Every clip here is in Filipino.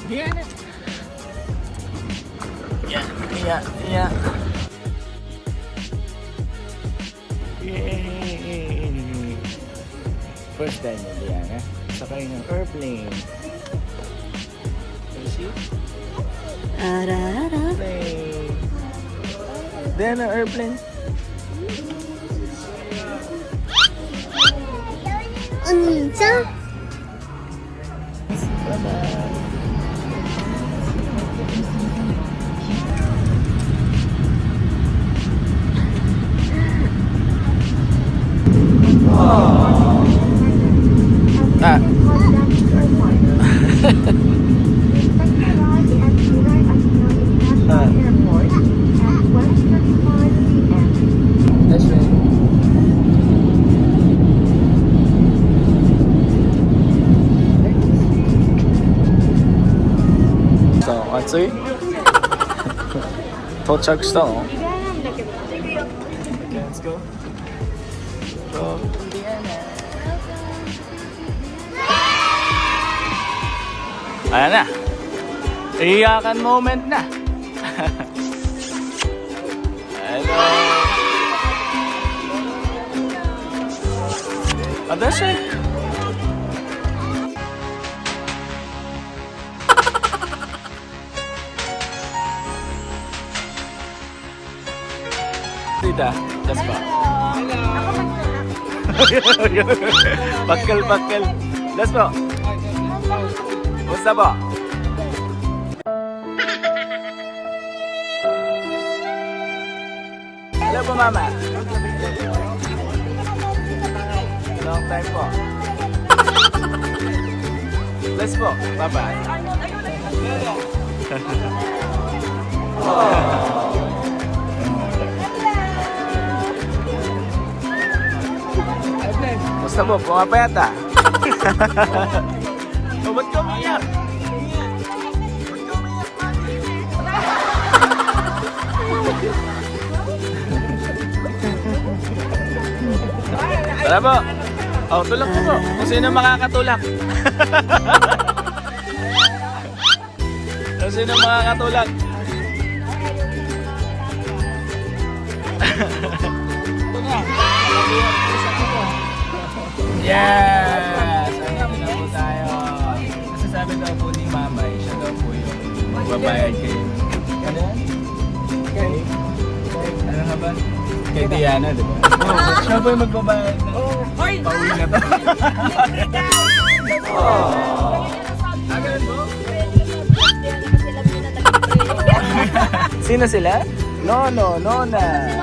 Diana. Yeah. Yay! First time mo, Diana. Sakay ng airplane. Can you see? Airplane. Diana, airplane. 진짜? Bye-bye. That's right. 자, 왔지? 도착했어. Okay, let's go. Go. Ayan na. Iyakan moment na. Hello. Ada siya. Tita, just ba? Pakal. Let's go. Basta ba? Hello po, Mama. Long time po. Let's go. Bye-bye. Basta po, pumapayat ah. Oh, ba't ka umiyak? Tara po. Oh, tulak po po. Kung sino makakatulak. Kung sino makakatulak. Yes! Ano na po tayo? Nasasabi daw po ni Mama, siya daw po yung magbabayad kayo. Ano yan? Okay. Ano nga ba? Kay Diana, di ba? Oo, siya po yung magbabayad na. Pauwi na to. Agad mo? Sino sila? Nono, Nona.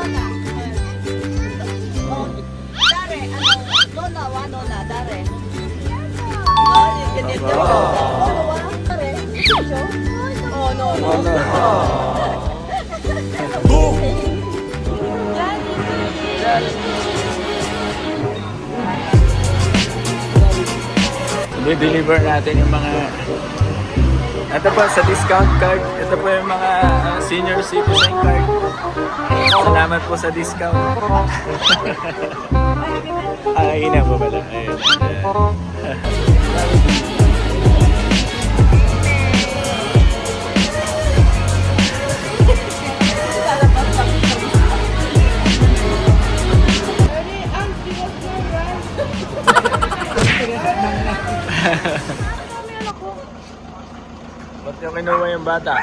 I-deliver natin yung mga ito po sa discount card. Ito po yung mga senior citizen card. Salamat po sa discount. Ay, ina po pala. Ayun. Ba't yung kinuha yung bata?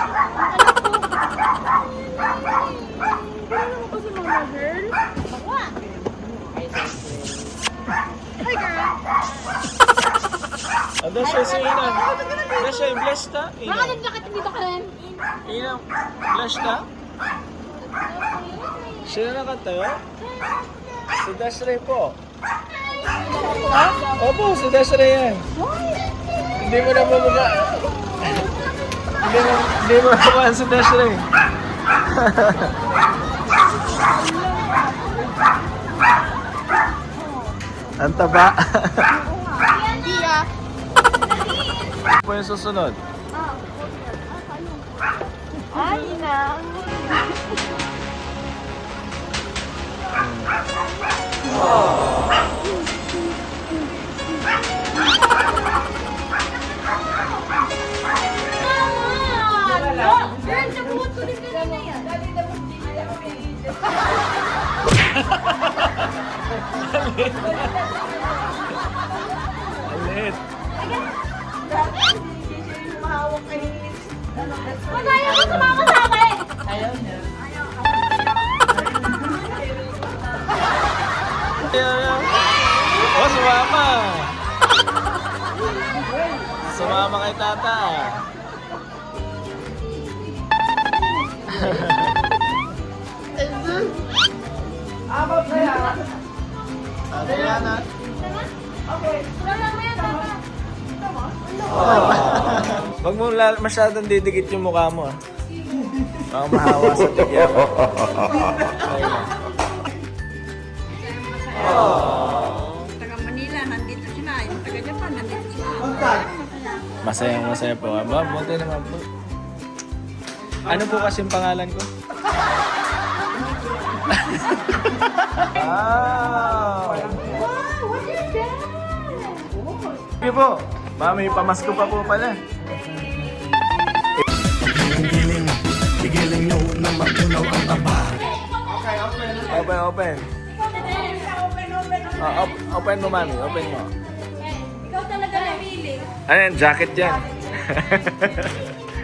Ada siya si Ina. Ada siya yung blessed na. Baka nagkakit dito ka rin. Ina, blessed na? Sino nakatayo? Si Desiree po. Opo, si Desiree yan. Hindi mo na mabuka. Hindi mo nakuhaan si Desiree. Ang taba. Hindi ah. Ano po yung susunod? Ay na. Alit. Madaya ko sumama sa akin! Ayaw. Oh, sumama. Sumama kay tata. Ate Yana. Wag mo masyadong didikit yung mukha mo. Baka mahawa sa tigyan mo. Taga Manila, nandito sila. Yung taga Japan, nandito sila. Masaya po. Aba, buti naman po. Ano po kasing pangalan ko? Wow! What is that? Sige po. Mami, pamasko pa po pala. Gigiling nyo na matunaw ang taba. Open. Open mo, mami. Open mo. Ikaw talaga napili. Ano yan? Jacket yan.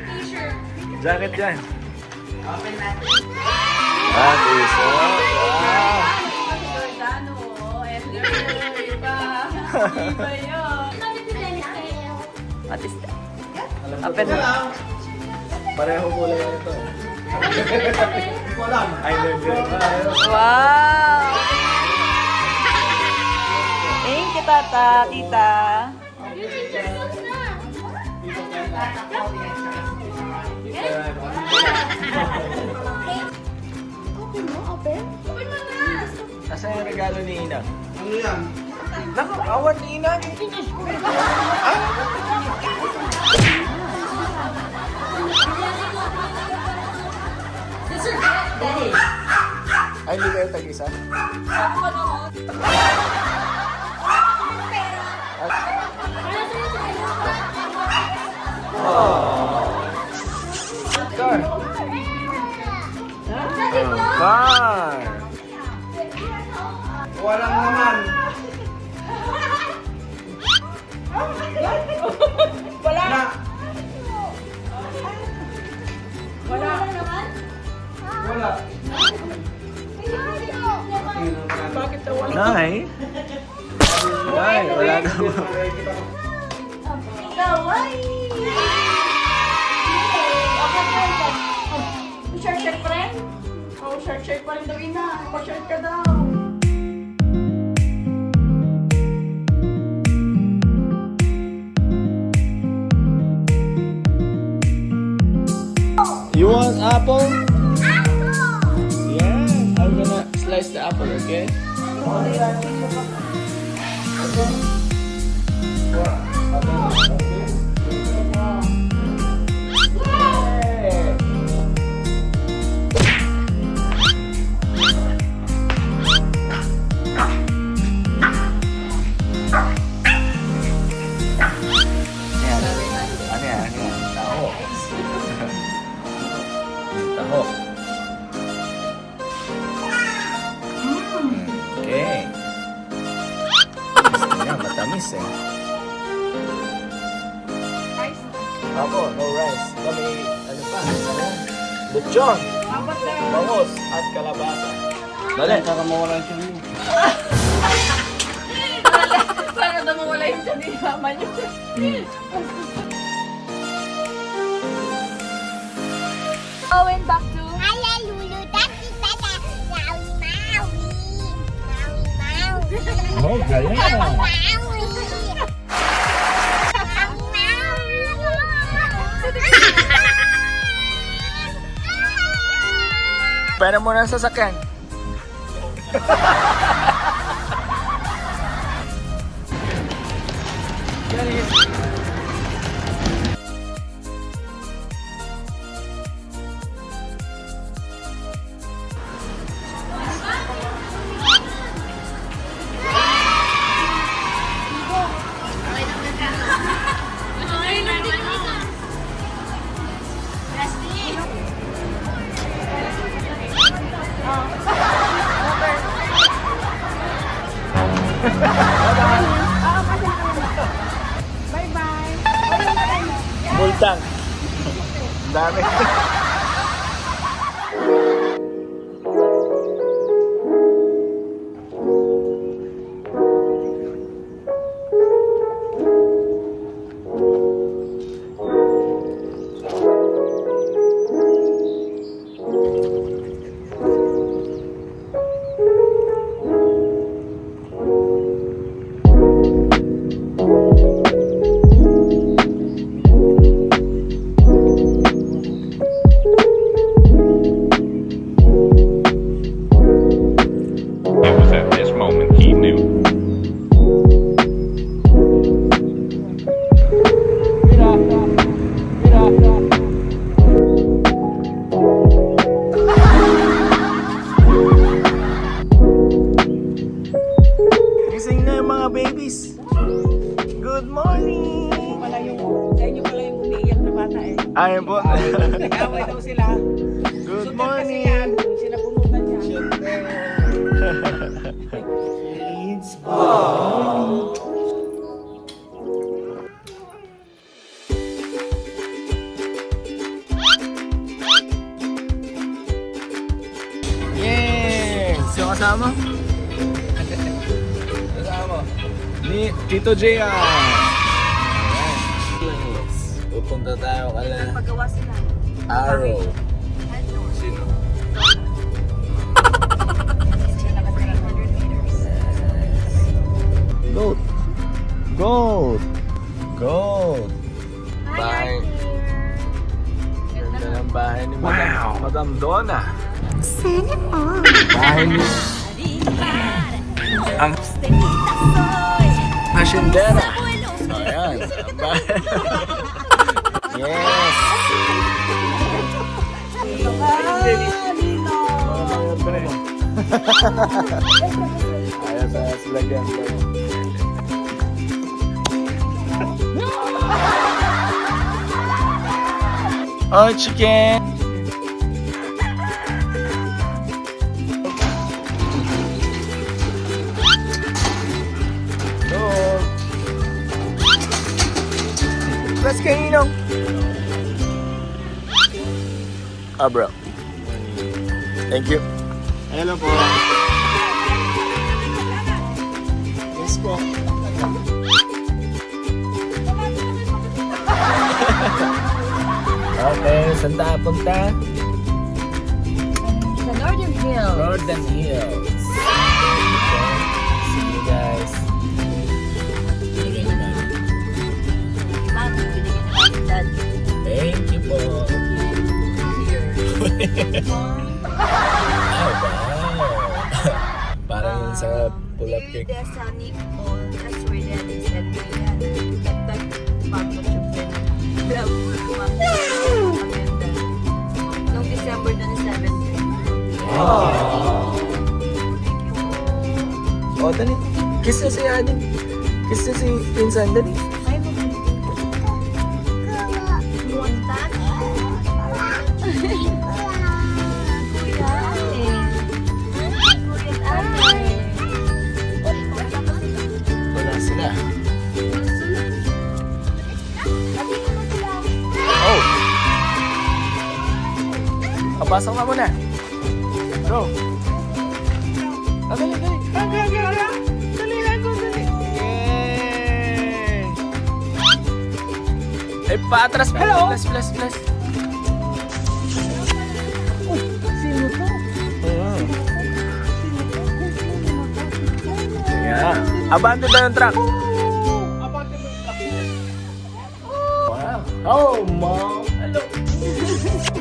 T-shirt. Jacket yan. That is wow. What is that? Open mo. Pareho kulay yan ito. Ay, hindi. Wow! Thank you, tata, tita. Yung teacher notes na. Open mo, open? Open mo na! Nasaan yung regalo ni Ina? Ano yan? Naku, awan ni Ina. Ay, hindi kayo tag-isa? Car. Car. Walang naman. Wala. Bakit Nay? Nay, wala daw. Kawaii! Shirt pa rin? Oh, shirt pa rin daw ina. Pa-shirt ka daw. You want apple? Yeah, I'm gonna slice the apple, okay? Ano yan? Taho. Taho. Okay. Ayan, matamis eh. Ako, no rice. Kami, ano pa? Lechon, bangos, at kalabasa. Dali. Para mawala siya mo. Para daw mawala yung dyan ni mama niyo. Going back to... Oh, galing na. Pwede mo na sa sasakyan. tank. Ang dami. It was at this moment he knew. Gising na yung mga babies. Good morning! Pala yung, sa inyo pala yung umiiyak na bata eh. Ayun po. Nag-away daw sila. Good Sundan kasi morning! yan. Sila bunutan niya. Yes! Yung kasama? Kasama? Ni Tito JR! Yes. Pupunta tayo kala Pagawa sila. Arrow. Sino? Sila nakatira 100 meters. Goat! Goat! Goat! Bahay. Ganda ng bahay ni Madam Donna. Bahay ni ang hasyendera. Ayan. Ang bahay. Yes! Ayan sa silagyan. Oh, chicken! Dog! Let's kanino? Ah, bro. Thank you. Hello po. Yes po. Okay, saan tayo punta? Sa Northern Hills. Northern Hills. Okay. See you guys. Binigay na namin. Mami, binigay na namin dad. Thank you po. Oh, wow. Parang yun sa pull-up cake. The Sonic Mall, that's where daddy said we had get that package of them. Love, maganda. Noong December 27. Oh, dali. Kiss na si Ading. Kiss na si Pinsan. Dali. Ay, maganda. You want that? Kuya, ate. Kuya, ate. Wala sila. Oh! Papasok ka muna. Go! Ah, dali, dali. Dali, go, dali. Yay! Eh, paatras. Hello! Plus. Sino to? Yeah. Abandon na yung truck. Wow. Oh, mom. Hello.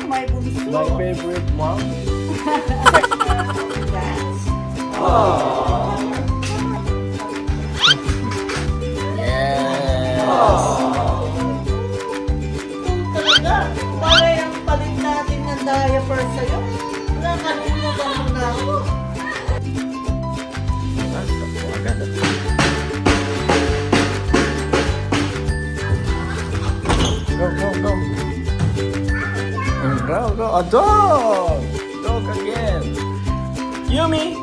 My bunso. My favorite mom. Yes. Talaga, para yung palit natin ng diaper sa'yo. Wala, kalimutan mo na ako. Go. Go. A dog. Dog again. Yumi.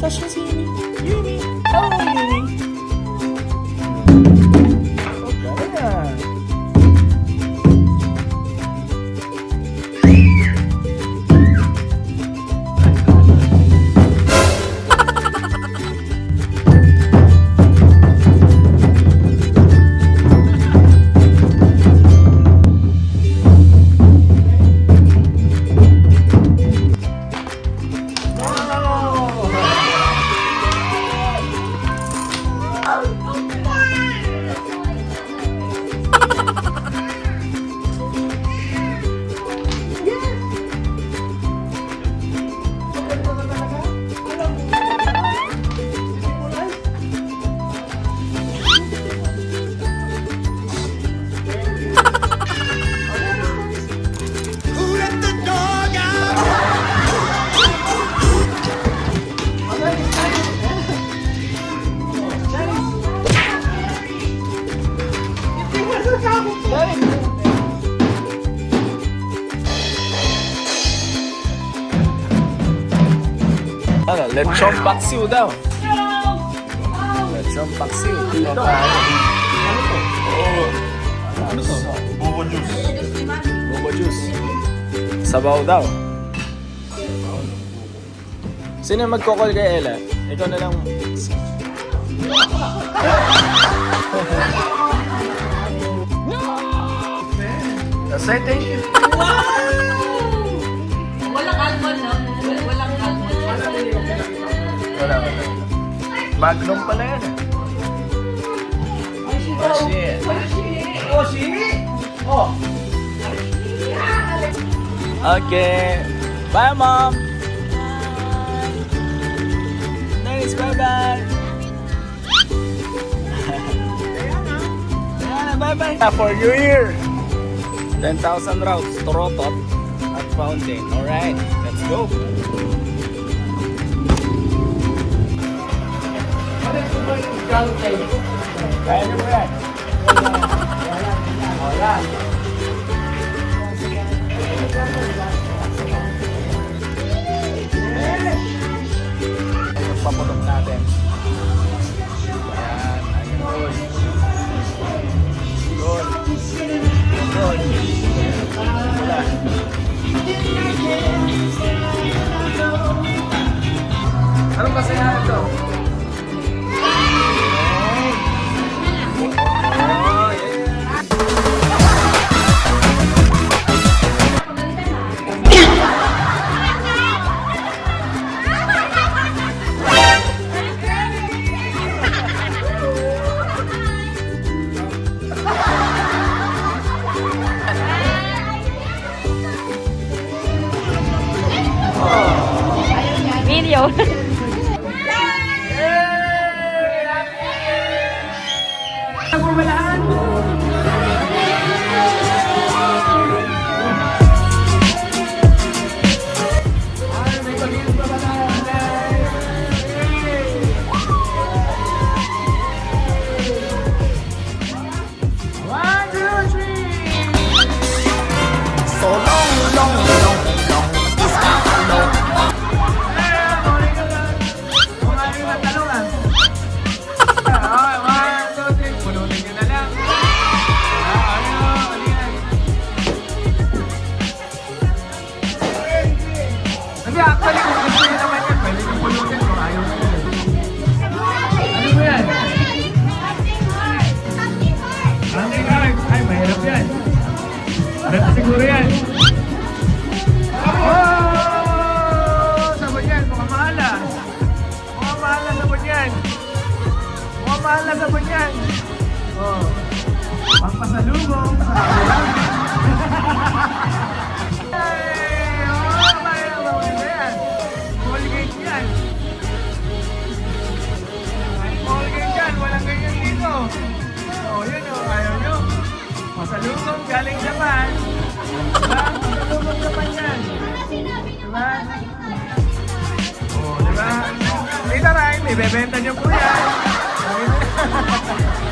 Touch mo si Yumi. Yumi. Oh, Yumi. Oh, ganda. Ano, lechon paksiw daw. Lechon paksiw. Dito. Ano to? Ano to? Bobo juice. Bobo juice. Sabaw daw. Sino yung magkokol kay Ella? Ikaw na lang. Citation. Walang almond, no? Walang almond. Wala. Magnum pala yan. Oh, shit. Oh, si? Oh. Okay. Bye, Mom. Nice, bye-bye. Diana, bye-bye. For New Year. 10,000 routes to Rotot at Fountain. Alright, let's go. Kaya niyo ba yan? Alright. Papulog natin. Ayan, ayun. Good. Good. Wala. Anong kasayahan ito? Oh, yeah. Video. Hindi, actually, kung gusto nyo naman yan, pwede nyo pulutin kung ayaw nyo yan. Ano mo yan? Something hard. Ay, mahirap yan. Harap siguro yan. Oh! Sabon yan, mukhang mahal ah. Mukhang mahal na sabon yan. Mukhang mahal na sabon yan. Oh. Pangpasalubong. Colgate yan. Colgate yan. Walang ganyan dito. Oh, yun o. Ayaw nyo. Masalubong galing Japan. Diba? Masalubong Japan yan. Diba? Oh, diba? Dito rin. Ibebenta nyo po yan.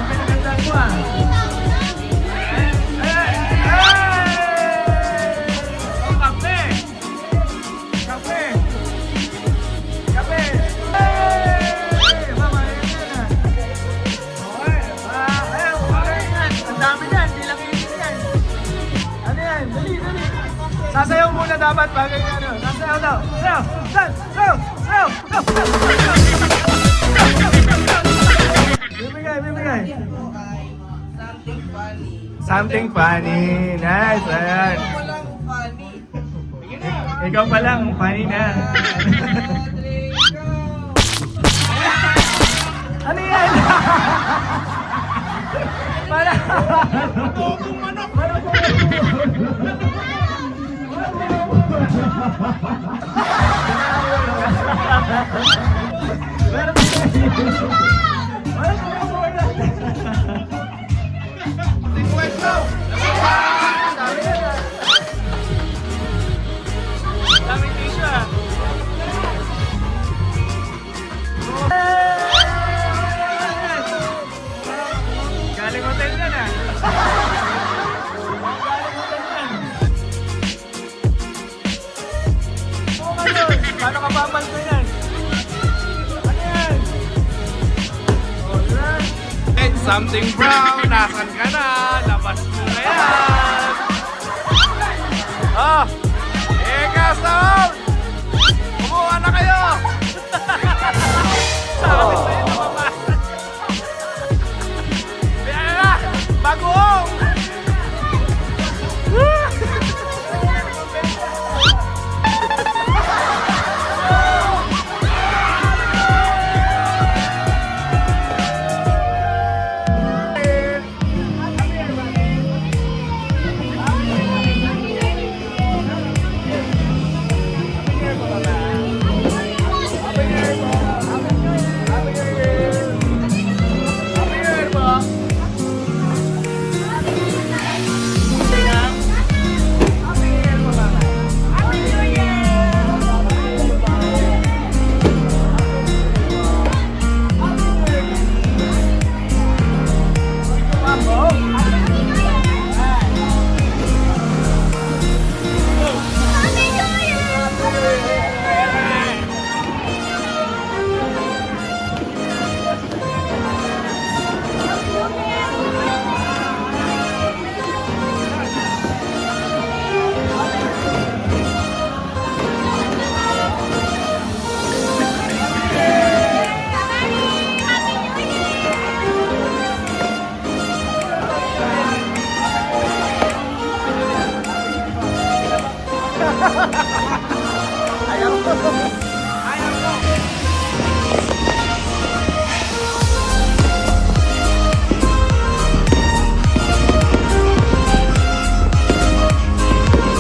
Pinagandaan ko ah. Sasayaw muna dapat bago yung ano. Sasayaw daw. Sayaw! Sayaw! Sayaw! Sayaw! Bibigay, bibigay. Something funny. Something funny. Nice. Ayan. Walang funny. Ikaw pa lang. Funny na. Ano yan? Para. Daming tissue ah. Galing hotel na na. something brown, nasan ka na? Labas mo na yan! Oh! Eka, sound! Kumuha na kayo! Sabi sa'yo na mabasa. Ayan na! Bagoong!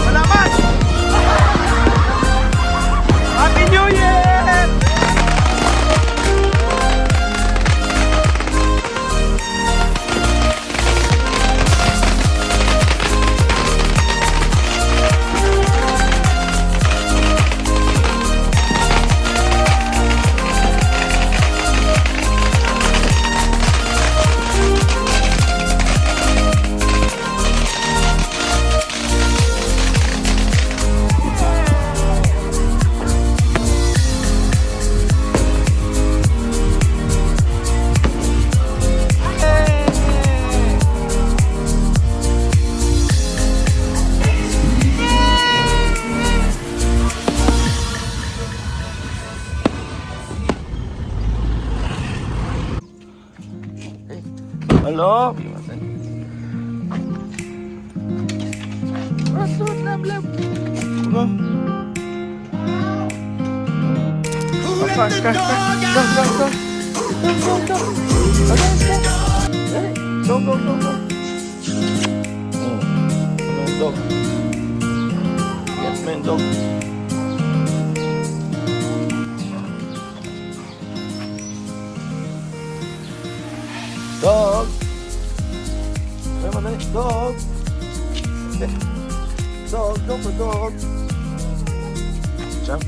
Salamat! Happy New Year! Halo? Who let the dog out? Dog. Yes, man, dog. Dog. Where am I? Dog. Dog, dog, dog. Jump.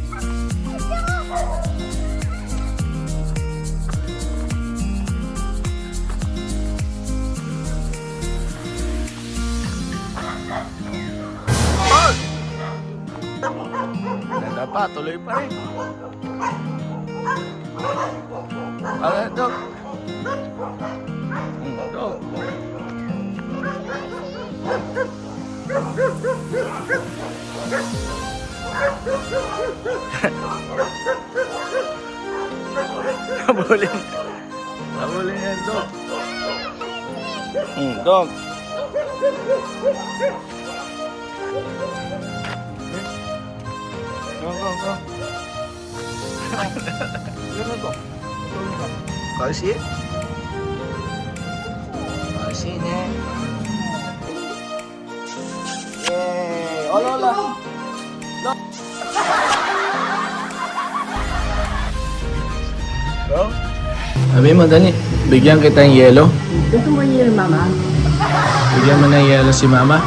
Ganda pa, tuloy pa rin. Dog. Dog. Habulin. Habulin yan, dog. Dog. Go, go, go. Gano'n to? Kasi? Kasi, ne? Yay! Ola, ola! Go! Sabi mo, dali. Bigyan kita ng yelo. Gusto mo yun, Mama? Bigyan mo ng yelo si Mama.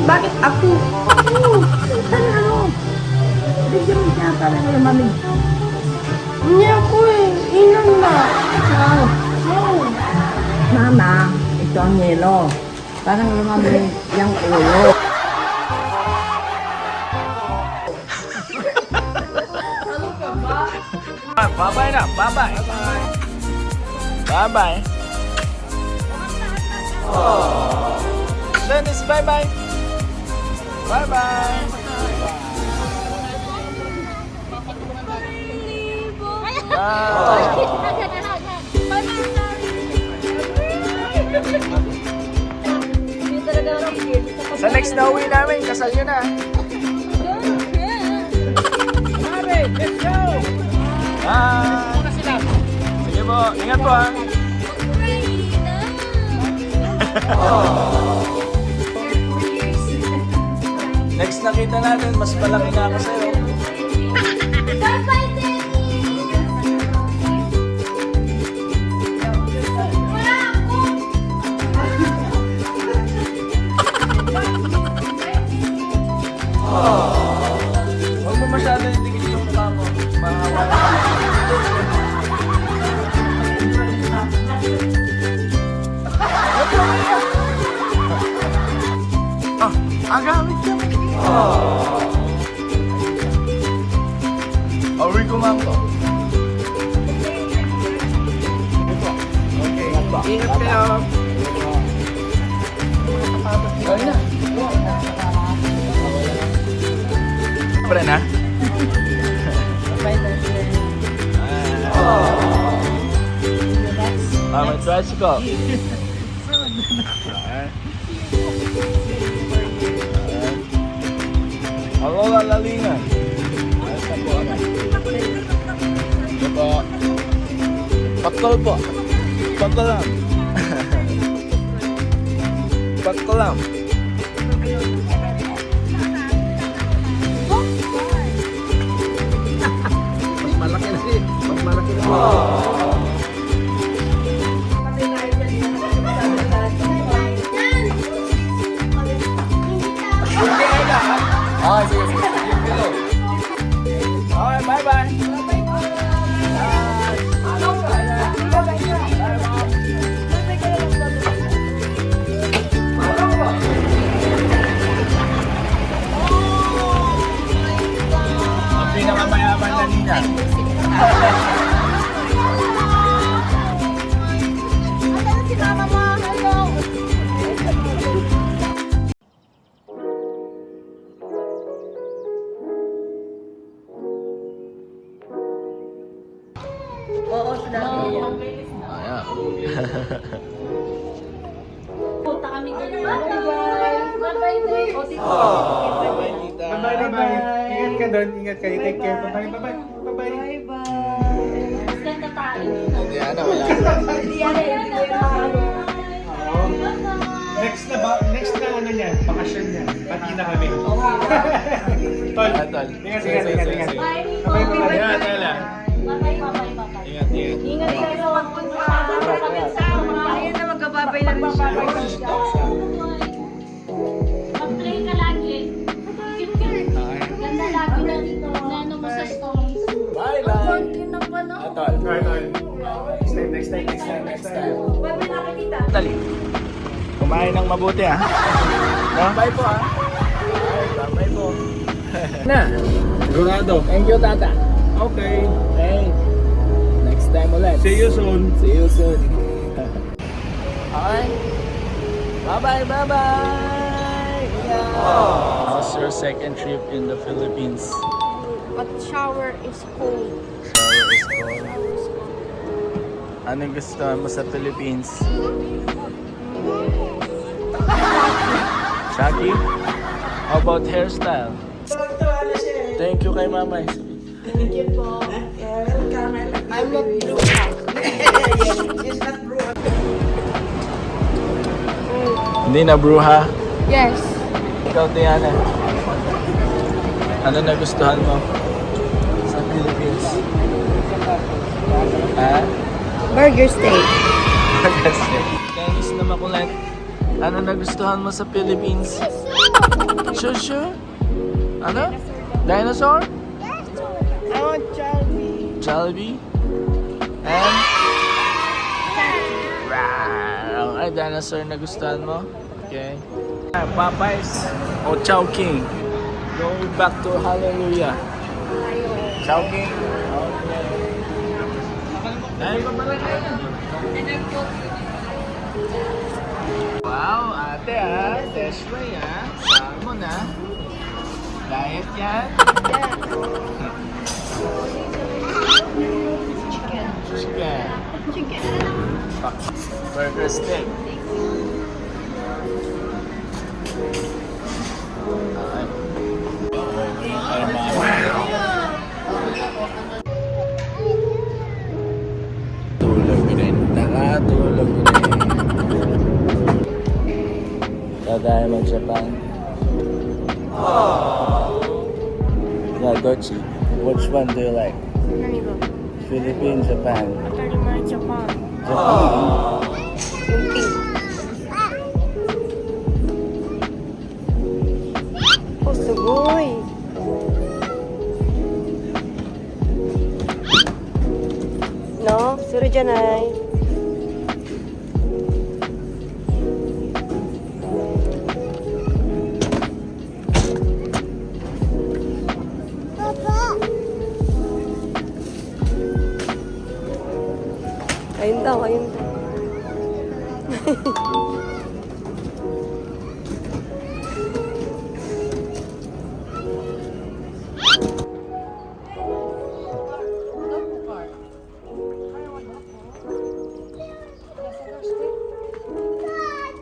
Bakit ako? Ano? Bigyan mo siya para ng mami. Hindi ako eh. Ilan na. Mama, ito ang yelo. Parang lumami yung ulo. Bye-bye na. Bye-bye. Bye-bye. Dennis, bye-bye. Bye-bye. Sa next na uwi namin, kasal yun na. Let's go! Sige po, ingat po ha. Next nakita natin, mas malaki na ako sa'yo. Huwag mo masyado yung tingin yung mukha mo. Mahawala. Agamit ka mo. Awi ko ma'am ko. Okay. Ingat kayo. Gawin na. Pre na? Mama, tricycle. Halo, lalingan. Ito po. Patol po. Patolam. Patolam. Mas malaki na rin. Mas malaki na rin. Okay, sige, sige. Okay, bye-bye. Ang pinakamayaman na nina. Oo, sinabi niya. Ayan. Punta kami doon. Bye-bye! Bye-bye, Dave. O, dito. Bye-bye, tita. Bye-bye. Ingat ka doon. Ingat kayo. Take care. Bye-bye. Bye-bye. Bye-bye. Mas ganda tayo. Hindi, ano, wala. Next na ano niyan, bakasyon niyan. Pati na kami. Tol. Tol. Ingat. Bye-bye. Ingat, Ella. Bye-bye, bye-bye, bye-bye. Ingat, ingat. Ingat kayo. Ayun na, magkababay na rin siya. Mag-play ka lagi. Cute. Ganda lagi na dito. Nano mo sa stories. Bye-bye. Yun ang ano. Tol. Next time. Bye-bye na kita. Dali. Kumain ng mabuti ah. No? Bye po ah. Bye po. Na. Sigurado. Thank you, tata. Okay. Hey. Next time ulit. See you soon. See you soon. Okay. Bye-bye, bye-bye. Yeah. How's your second trip in the Philippines? But shower is cold. Shower is cold. Anong gusto mo sa Philippines? Chucky? How about hairstyle? Thank you kay mama. Thank you po. Welcome. I'm not blue. She's not blue. Hindi na bruha. Yes. Ikaw, Tiana. Ano nagustuhan mo sa Philippines? Ha? Burger steak. Kasi. Dennis na makulit. Ano nagustuhan mo sa Philippines? Shushu? Ano? Dinosaur? I want Jollibee. Jollibee? And? Wow! Ay, dinosaur na gustuhan mo? Okay. Popeyes o Chowking? Go back to Hallelujah. Chowking? Okay. Ay, pa pala kayo. Wow, ate Deshrey Salmon Diet yan? Chicken. Burger steak. Tulog rin. Nakatulog rin. Dahil mag-Japan. Yeah, Dochi. Which one do you like? 何が Philippines, Japan. 当たり前ジャパン Japan. yung pink oh すごいno? それじゃないayun daw, ayun daw.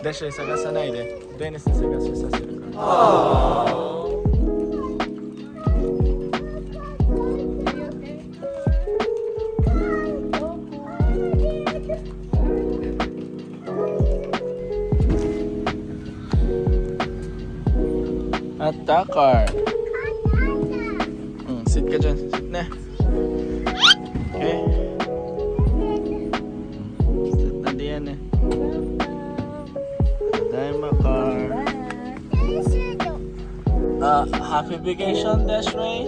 Deshrey, 探さないで。デニスに探しさせるから。Attacker. Sit ka dyan. Sit na. Okay. Sit na diyan eh. Tadayma car. Happy vacation, Deshrey?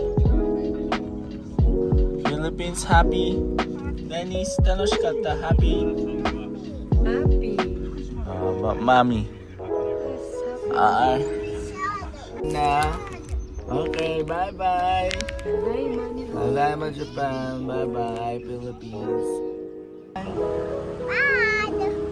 Philippines happy? Dennis, tanoshikatta, happy? Happy. Mommy. Na. Okay, bye-bye. Salamat Japan. Bye-bye, Philippines. Bye.